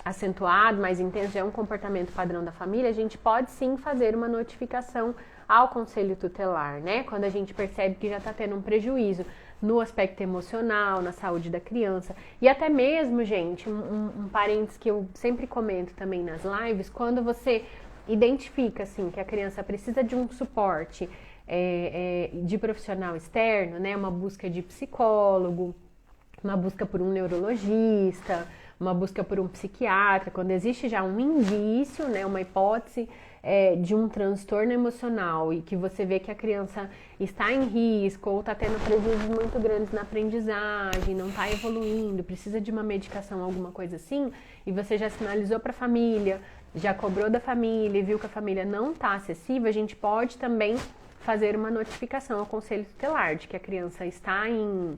Speaker 1: acentuado, mais intenso, já é um comportamento padrão da família, a gente pode sim fazer uma notificação ao conselho tutelar, né? Quando a gente percebe que já está tendo um prejuízo no aspecto emocional, na saúde da criança. E até mesmo, gente, um parênteses que eu sempre comento também nas lives, quando você identifica, assim, que a criança precisa de um suporte de profissional externo, né? Uma busca de psicólogo, uma busca por um neurologista, uma busca por um psiquiatra, quando existe já um indício, né, uma hipótese de um transtorno emocional e que você vê que a criança está em risco ou está tendo prejuízos muito grandes na aprendizagem, não está evoluindo, precisa de uma medicação, alguma coisa assim, e você já sinalizou para a família, já cobrou da família e viu que a família não está acessível, a gente pode também fazer uma notificação ao conselho tutelar de que a criança está em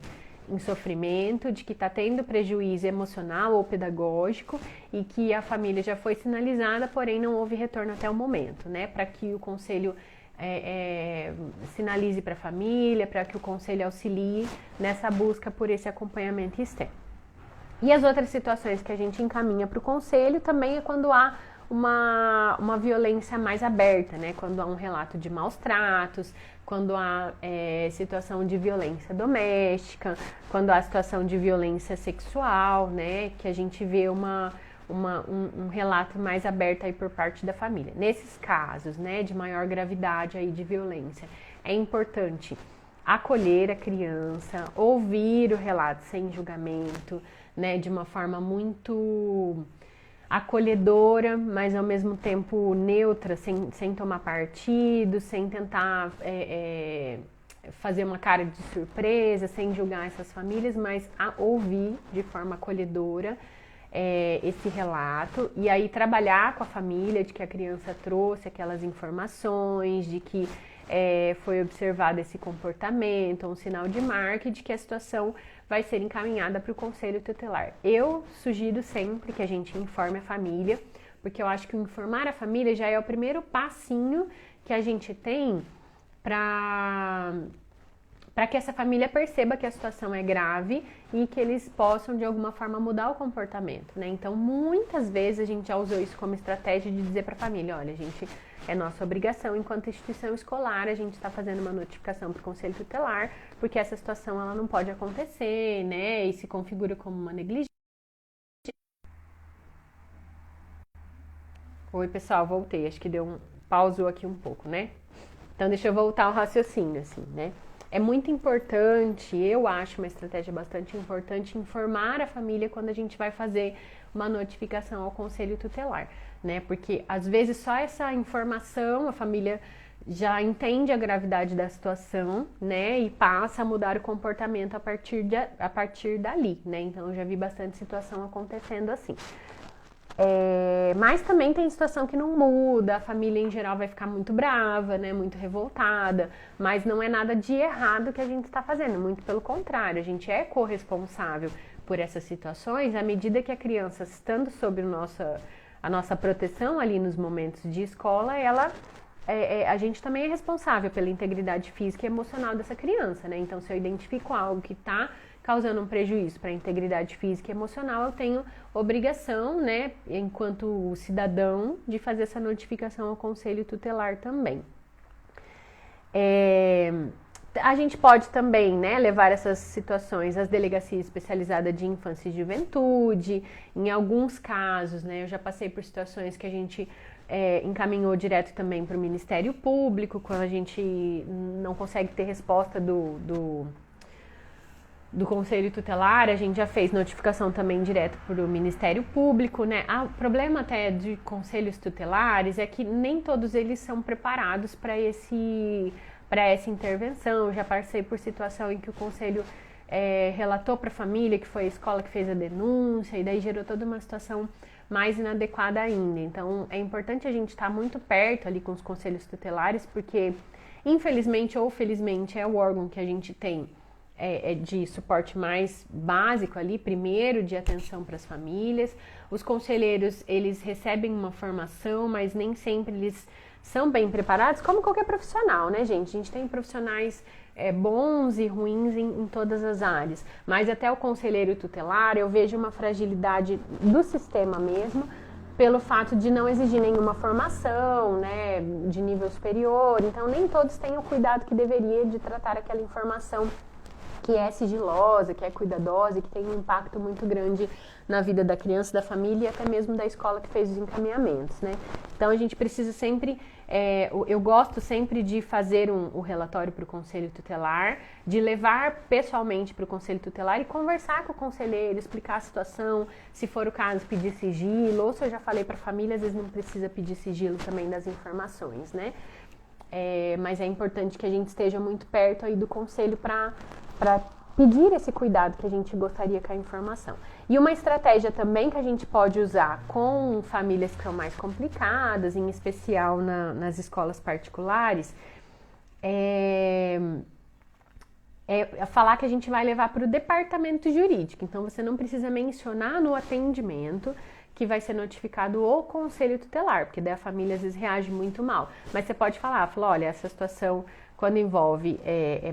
Speaker 1: sofrimento, de que está tendo prejuízo emocional ou pedagógico e que a família já foi sinalizada, porém não houve retorno até o momento, né? Para que o conselho sinalize para a família, para que o conselho auxilie nessa busca por esse acompanhamento externo. E as outras situações que a gente encaminha para o conselho também é quando há uma violência mais aberta, né? Quando há um relato de maus tratos, quando há situação de violência doméstica, quando há situação de violência sexual, né? Que a gente vê um relato mais aberto aí por parte da família. Nesses casos, né, de maior gravidade aí de violência, é importante acolher a criança, ouvir o relato sem julgamento, né, de uma forma muito acolhedora, mas ao mesmo tempo neutra, sem tomar partido, sem tentar fazer uma cara de surpresa, sem julgar essas famílias, mas ouvir de forma acolhedora esse relato e aí trabalhar com a família de que a criança trouxe aquelas informações, de que foi observado esse comportamento, um sinal de marca e de que a situação vai ser encaminhada para o conselho tutelar. Eu sugiro sempre que a gente informe a família, porque eu acho que informar a família já é o primeiro passinho que a gente tem para que essa família perceba que a situação é grave e que eles possam de alguma forma mudar o comportamento, né? Então, muitas vezes a gente já usou isso como estratégia de dizer para a família, olha, gente, é nossa obrigação enquanto instituição escolar, a gente está fazendo uma notificação para o conselho tutelar, porque essa situação ela não pode acontecer, né? E se configura como uma negligência. Oi, pessoal, voltei. Acho que deu pausou aqui um pouco, né? Então, deixa eu voltar ao raciocínio, assim, né? É muito importante, eu acho uma estratégia bastante importante, informar a família quando a gente vai fazer uma notificação ao conselho tutelar, né? Porque, às vezes, só essa informação, a família já entende a gravidade da situação, né? E passa a mudar o comportamento a partir dali, né? Então, eu já vi bastante situação acontecendo assim. Mas também tem situação que não muda, a família em geral vai ficar muito brava, né, muito revoltada, mas não é nada de errado que a gente está fazendo, muito pelo contrário, a gente é corresponsável por essas situações à medida que a criança, estando sob a nossa proteção ali nos momentos de escola, a gente também é responsável pela integridade física e emocional dessa criança, né? Então, se eu identifico algo que está causando um prejuízo para a integridade física e emocional, eu tenho obrigação, né, enquanto cidadão, de fazer essa notificação ao conselho tutelar também. A gente pode também, né, levar essas situações às delegacias especializadas de infância e juventude. Em alguns casos, né, eu já passei por situações que a gente encaminhou direto também para o Ministério Público, quando a gente não consegue ter resposta do Conselho Tutelar, a gente já fez notificação também direto para o Ministério Público, né? O problema até de conselhos tutelares é que nem todos eles são preparados para essa intervenção. Eu já passei por situação em que o conselho relatou para a família que foi a escola que fez a denúncia e daí gerou toda uma situação mais inadequada ainda. Então, é importante a gente estar muito perto ali com os conselhos tutelares, porque, infelizmente ou felizmente, é o órgão que a gente tem de suporte mais básico ali, primeiro de atenção para as famílias. Os conselheiros, eles recebem uma formação, mas nem sempre eles são bem preparados, como qualquer profissional, né, gente? A gente tem profissionais bons e ruins em todas as áreas, mas até o conselheiro tutelar eu vejo uma fragilidade do sistema mesmo, pelo fato de não exigir nenhuma formação, né, de nível superior. Então, nem todos têm o cuidado que deveria de tratar aquela informação que é sigilosa, que é cuidadosa e que tem um impacto muito grande na vida da criança, da família e até mesmo da escola que fez os encaminhamentos, né? Então, a gente precisa sempre, eu gosto sempre de fazer um relatório para o Conselho Tutelar, de levar pessoalmente para o Conselho Tutelar e conversar com o conselheiro, explicar a situação, se for o caso, pedir sigilo, ou se eu já falei para a família, às vezes não precisa pedir sigilo também das informações, né? Mas é importante que a gente esteja muito perto aí do conselho para pedir esse cuidado que a gente gostaria com a informação. E uma estratégia também que a gente pode usar com famílias que são mais complicadas, em especial nas escolas particulares, é falar que a gente vai levar para o departamento jurídico. Então, você não precisa mencionar no atendimento que vai ser notificado o conselho tutelar, porque daí a família às vezes reage muito mal. Mas você pode falar, olha, essa situação, quando envolve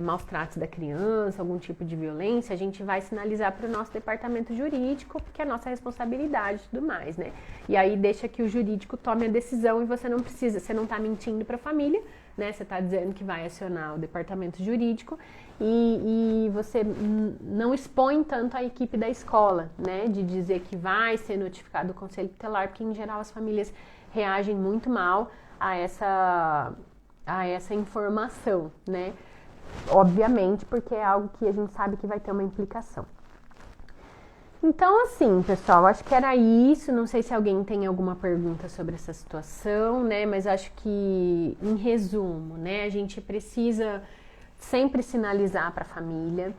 Speaker 1: maus tratos da criança, algum tipo de violência, a gente vai sinalizar para o nosso departamento jurídico, porque é nossa responsabilidade e tudo mais, né? E aí deixa que o jurídico tome a decisão e você não precisa, você não está mentindo para a família, né? Você está dizendo que vai acionar o departamento jurídico e você não expõe tanto a equipe da escola, né? De dizer que vai ser notificado o conselho tutelar, porque em geral as famílias reagem muito mal a essa informação, né? Obviamente, porque é algo que a gente sabe que vai ter uma implicação. Então, assim, pessoal, acho que era isso. Não sei se alguém tem alguma pergunta sobre essa situação, né? Mas acho que, em resumo, né? A gente precisa sempre sinalizar para a família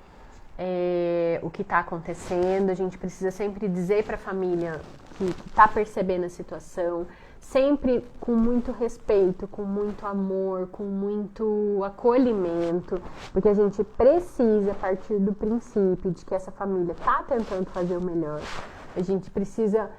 Speaker 1: o que está acontecendo. A gente precisa sempre dizer para a família que está percebendo a situação, sempre com muito respeito, com muito amor, com muito acolhimento, porque a gente precisa partir do princípio de que essa família está tentando fazer o melhor. A gente precisa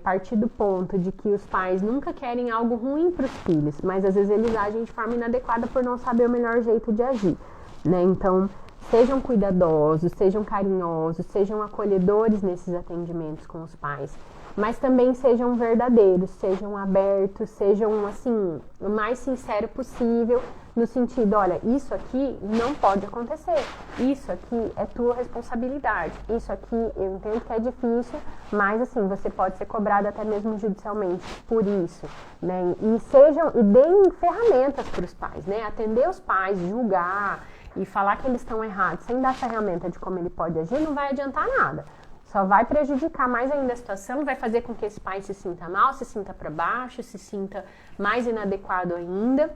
Speaker 1: partir do ponto de que os pais nunca querem algo ruim para os filhos, mas às vezes eles agem de forma inadequada por não saber o melhor jeito de agir, né? Então, sejam cuidadosos, sejam carinhosos, sejam acolhedores nesses atendimentos com os pais. mas também sejam verdadeiros, sejam abertos, sejam, assim, o mais sincero possível, no sentido, olha, isso aqui não pode acontecer, isso aqui é tua responsabilidade, isso aqui eu entendo que é difícil, mas assim, você pode ser cobrado até mesmo judicialmente por isso, né? E deem ferramentas para os pais, né? Atender os pais, julgar e falar que eles estão errados, sem dar ferramenta de como ele pode agir, não vai adiantar nada. Só vai prejudicar mais ainda a situação, vai fazer com que esse pai se sinta mal, se sinta para baixo, se sinta mais inadequado ainda.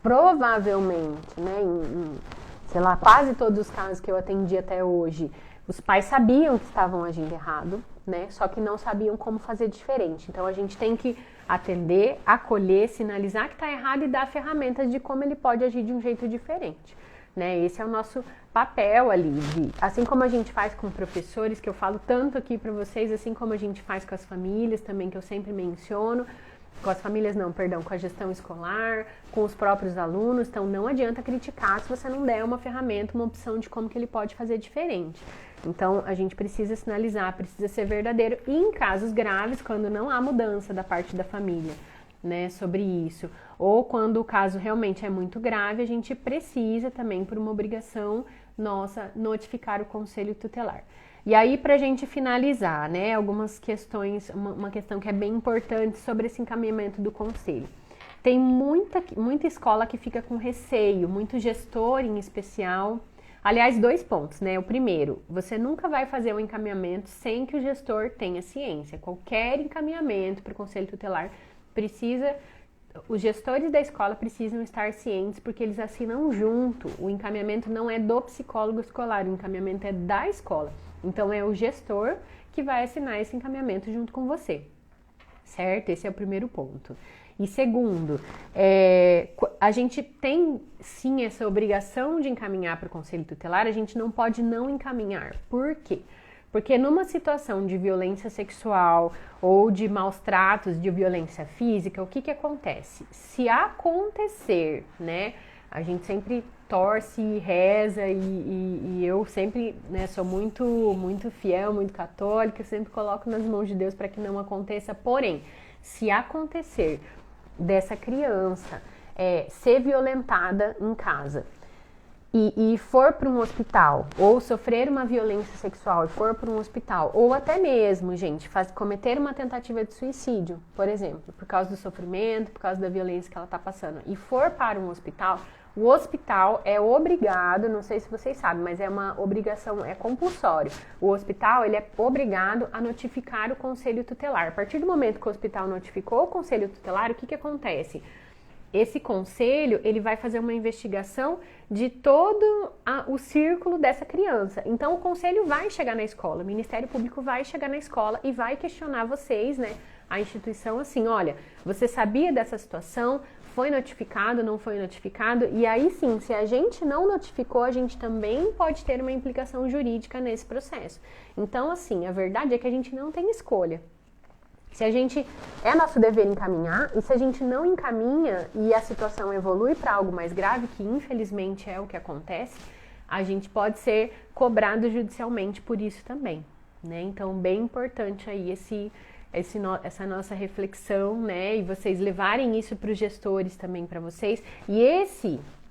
Speaker 1: Provavelmente, né, sei lá, quase todos os casos que eu atendi até hoje, os pais sabiam que estavam agindo errado, né, só que não sabiam como fazer diferente. Então a gente tem que atender, acolher, sinalizar que está errado e dar ferramentas de como ele pode agir de um jeito diferente. Né? Esse é o nosso papel ali, assim como a gente faz com professores, que eu falo tanto aqui para vocês, assim como a gente faz com as famílias também, que eu sempre menciono, com as famílias não, perdão, com a gestão escolar, com os próprios alunos, então não adianta criticar se você não der uma ferramenta, uma opção de como que ele pode fazer diferente. Então a gente precisa sinalizar, precisa ser verdadeiro, e em casos graves, quando não há mudança da parte da família, né, sobre isso, ou quando o caso realmente é muito grave, a gente precisa também, por uma obrigação nossa, notificar o conselho tutelar. E aí, pra gente finalizar, né, algumas questões, uma questão que é bem importante sobre esse encaminhamento do conselho. Tem muita escola que fica com receio, muito gestor em especial. Aliás, 2 pontos, né? O primeiro, você nunca vai fazer um encaminhamento sem que o gestor tenha ciência. Qualquer encaminhamento para o conselho tutelar os gestores da escola precisam estar cientes, porque eles assinam junto. O encaminhamento não é do psicólogo escolar, o encaminhamento é da escola. Então é o gestor que vai assinar esse encaminhamento junto com você, certo? Esse é o primeiro ponto. E segundo, a gente tem sim essa obrigação de encaminhar para o conselho tutelar, a gente não pode não encaminhar. Por quê? Porque numa situação de violência sexual ou de maus tratos, de violência física, o que acontece? Se acontecer, né, a gente sempre torce e reza e eu sempre, né, sou muito fiel, muito católica, sempre coloco nas mãos de Deus para que não aconteça. Porém, se acontecer dessa criança ser violentada em casa, e for para um hospital, ou sofrer uma violência sexual e for para um hospital, ou até mesmo, gente, cometer uma tentativa de suicídio, por exemplo, por causa do sofrimento, por causa da violência que ela está passando, e for para um hospital, o hospital é obrigado, não sei se vocês sabem, mas é uma obrigação, é compulsório. O hospital, ele é obrigado a notificar o conselho tutelar. A partir do momento que o hospital notificou o conselho tutelar, o que acontece? Esse conselho, ele vai fazer uma investigação de todo o círculo dessa criança. Então, o conselho vai chegar na escola, o Ministério Público vai chegar na escola e vai questionar vocês, né, a instituição, assim, olha, você sabia dessa situação? Foi notificado, não foi notificado? E aí sim, se a gente não notificou, a gente também pode ter uma implicação jurídica nesse processo. Então, assim, a verdade é que a gente não tem escolha. É nosso dever encaminhar, e se a gente não encaminha e a situação evolui para algo mais grave, que infelizmente é o que acontece, a gente pode ser cobrado judicialmente por isso também, né? Então, bem importante aí essa nossa reflexão, né? E vocês levarem isso para os gestores também, para vocês. E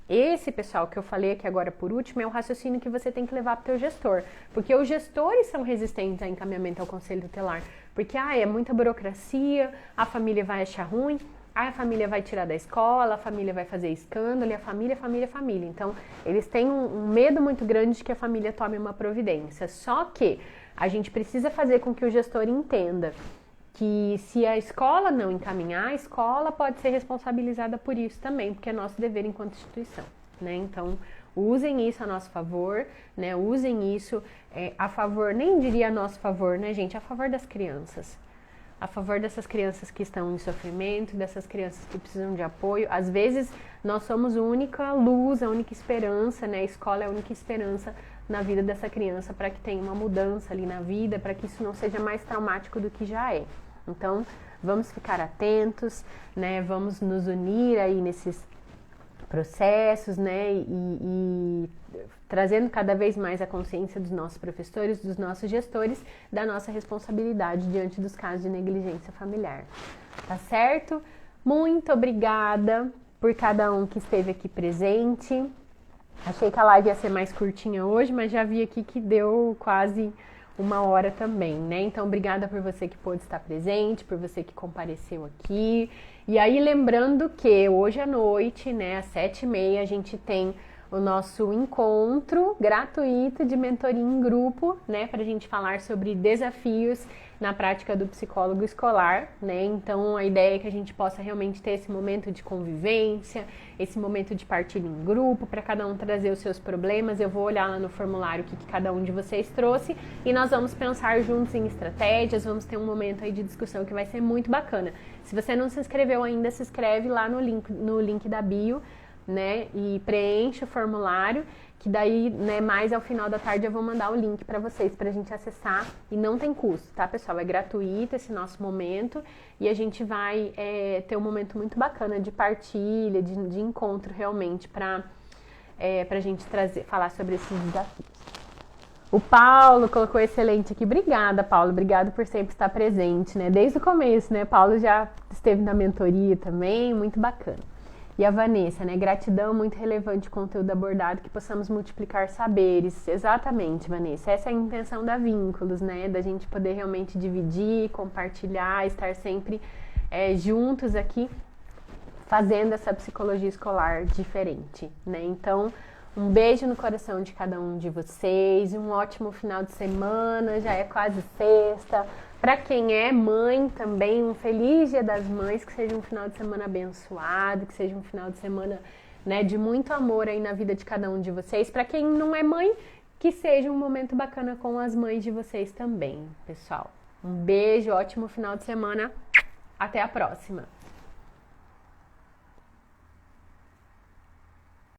Speaker 1: esse pessoal que eu falei aqui agora por último é o raciocínio que você tem que levar para o teu gestor, porque os gestores são resistentes a encaminhamento ao conselho tutelar, porque é muita burocracia, a família vai achar ruim, a família vai tirar da escola, a família vai fazer escândalo, e a família. Então, eles têm um medo muito grande de que a família tome uma providência. Só que a gente precisa fazer com que o gestor entenda que se a escola não encaminhar, a escola pode ser responsabilizada por isso também, porque é nosso dever enquanto instituição, né? Então, usem isso a nosso favor, né? Usem isso a favor, nem diria a nosso favor, né, gente? A favor das crianças. A favor dessas crianças que estão em sofrimento, dessas crianças que precisam de apoio. Às vezes, nós somos a única luz, a única esperança, né? A escola é a única esperança na vida dessa criança para que tenha uma mudança ali na vida, para que isso não seja mais traumático do que já é. Então, vamos ficar atentos, né? Vamos nos unir aí processos, né, e trazendo cada vez mais a consciência dos nossos professores, dos nossos gestores, da nossa responsabilidade diante dos casos de negligência familiar. Tá certo? Muito obrigada por cada um que esteve aqui presente. Achei que a live ia ser mais curtinha hoje, mas já vi aqui que deu quase 1 hora também, né? Então, obrigada por você que pôde estar presente, por você que compareceu aqui. E aí, lembrando que hoje à noite, né, às 7h30, a gente tem o nosso encontro gratuito de mentoria em grupo, né, para a gente falar sobre desafios na prática do psicólogo escolar, né? Então a ideia é que a gente possa realmente ter esse momento de convivência, esse momento de partilha em grupo, para cada um trazer os seus problemas. Eu vou olhar lá no formulário o que cada um de vocês trouxe e nós vamos pensar juntos em estratégias, vamos ter um momento aí de discussão que vai ser muito bacana. Se você não se inscreveu ainda, se inscreve lá no link da bio, né, e preenche o formulário, que daí, né, mais ao final da tarde eu vou mandar o link para vocês, pra gente acessar, e não tem custo, tá, pessoal? É gratuito esse nosso momento, e a gente vai ter um momento muito bacana de partilha, de encontro realmente, pra gente falar sobre esses desafios. O Paulo colocou excelente aqui. Obrigada, Paulo. Obrigado por sempre estar presente, né? Desde o começo, né? Paulo já esteve na mentoria também, muito bacana. E a Vanessa, né? Gratidão, muito relevante o conteúdo abordado, que possamos multiplicar saberes. Exatamente, Vanessa. Essa é a intenção da Vínculos, né? Da gente poder realmente dividir, compartilhar, estar sempre juntos aqui, fazendo essa psicologia escolar diferente, né? Então, um beijo no coração de cada um de vocês, um ótimo final de semana, já é quase sexta. Para quem é mãe também, um feliz Dia das Mães, que seja um final de semana abençoado, que seja um final de semana, né, de muito amor aí na vida de cada um de vocês. Para quem não é mãe, que seja um momento bacana com as mães de vocês também, pessoal. Um beijo, ótimo final de semana, até a próxima!